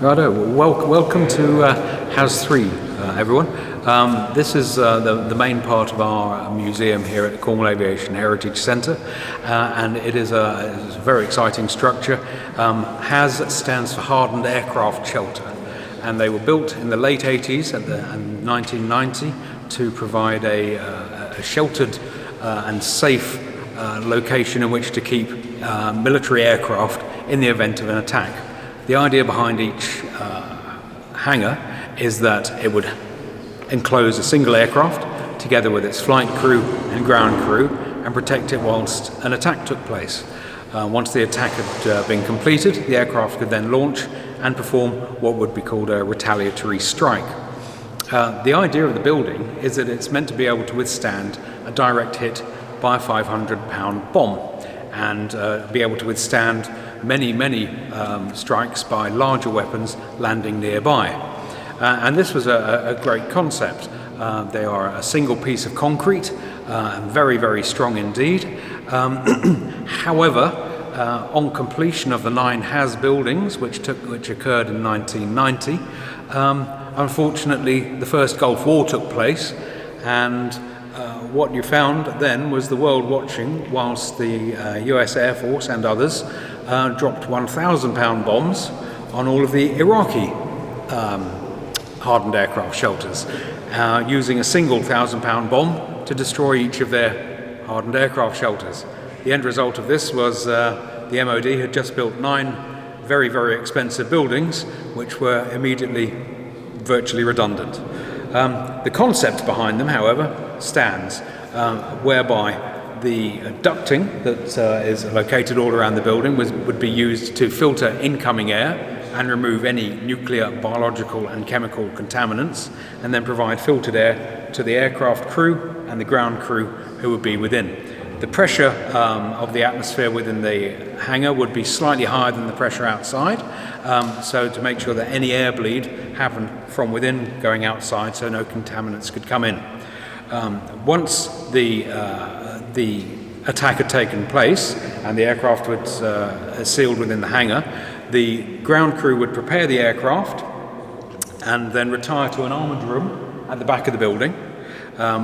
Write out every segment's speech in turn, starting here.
Righto, welcome to House 3, everyone. This is the main part of our museum here at the Cornwall Aviation Heritage Centre, and it is a very exciting structure. HAS stands for Hardened Aircraft Shelter, and they were built in the late 80s and 1990 to provide a sheltered and safe location in which to keep military aircraft in the event of an attack. The idea behind each hangar is that it would enclose a single aircraft together with its flight crew and ground crew and protect it whilst an attack took place. Once the attack had been completed, the aircraft could then launch and perform what would be called a retaliatory strike. The idea of the building is that it's meant to be able to withstand a direct hit by a 500-pound bomb and be able to withstand many strikes by larger weapons landing nearby. And this was a great concept. They are a single piece of concrete and very strong indeed. However, on completion of the 9 HAS buildings, which occurred in 1990, unfortunately the first Gulf War took place, and what you found then was the world watching whilst the US Air Force and others dropped 1,000-pound bombs on all of the Iraqi hardened aircraft shelters, using a single 1,000-pound bomb to destroy each of their hardened aircraft shelters. The end result of this was the MOD had just built 9 very expensive buildings which were immediately virtually redundant. The concept behind them, however, stands, whereby the ducting that is located all around the building would be used to filter incoming air and remove any nuclear, biological and chemical contaminants, and then provide filtered air to the aircraft crew and the ground crew who would be within. The pressure of the atmosphere within the hangar would be slightly higher than the pressure outside, so to make sure that any air bleed happened from within going outside so no contaminants could come in. Once the attack had taken place and the aircraft was sealed within the hangar, the ground crew would prepare the aircraft and then retire to an armoured room at the back of the building,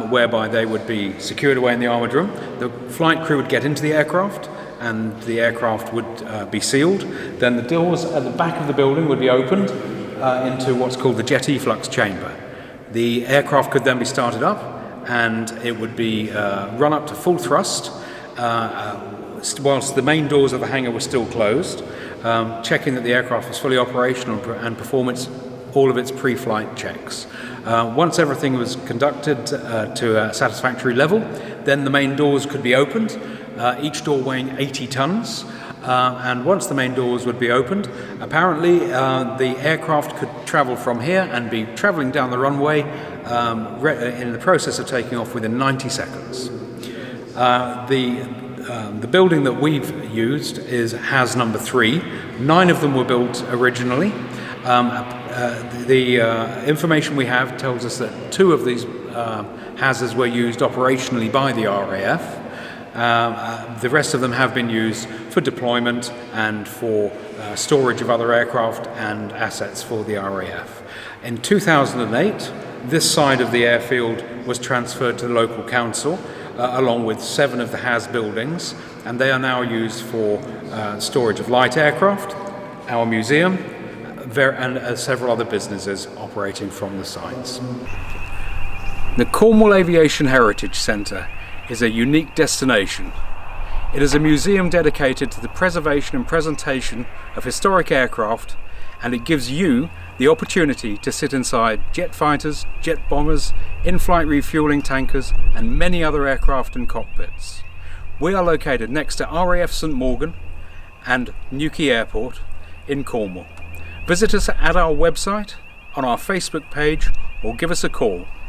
whereby they would be secured away in the armoured room. The flight crew would get into the aircraft and the aircraft would be sealed. Then the doors at the back of the building would be opened into what's called the jet efflux chamber. The aircraft could then be started up and it would be run up to full thrust whilst the main doors of the hangar were still closed, checking that the aircraft was fully operational and perform all of its pre-flight checks. Once everything was conducted to a satisfactory level, then the main doors could be opened, each door weighing 80 tons. And once the main doors would be opened, apparently the aircraft could travel from here and be travelling down the runway in the process of taking off within 90 seconds. The building that we've used is HAS number 3. 9 of them were built originally. The information we have tells us that 2 of these HASs were used operationally by the RAF. The rest of them have been used for deployment and for storage of other aircraft and assets for the RAF. In 2008, this side of the airfield was transferred to the local council along with 7 of the HAS buildings, and they are now used for storage of light aircraft, our museum, and several other businesses operating from the sites. The Cornwall Aviation Heritage Centre is a unique destination. It is a museum dedicated to the preservation and presentation of historic aircraft, and it gives you the opportunity to sit inside jet fighters, jet bombers, in-flight refuelling tankers and many other aircraft and cockpits. We are located next to RAF St Mawgan and Newquay Airport in Cornwall. Visit us at our website, on our Facebook page, or give us a call.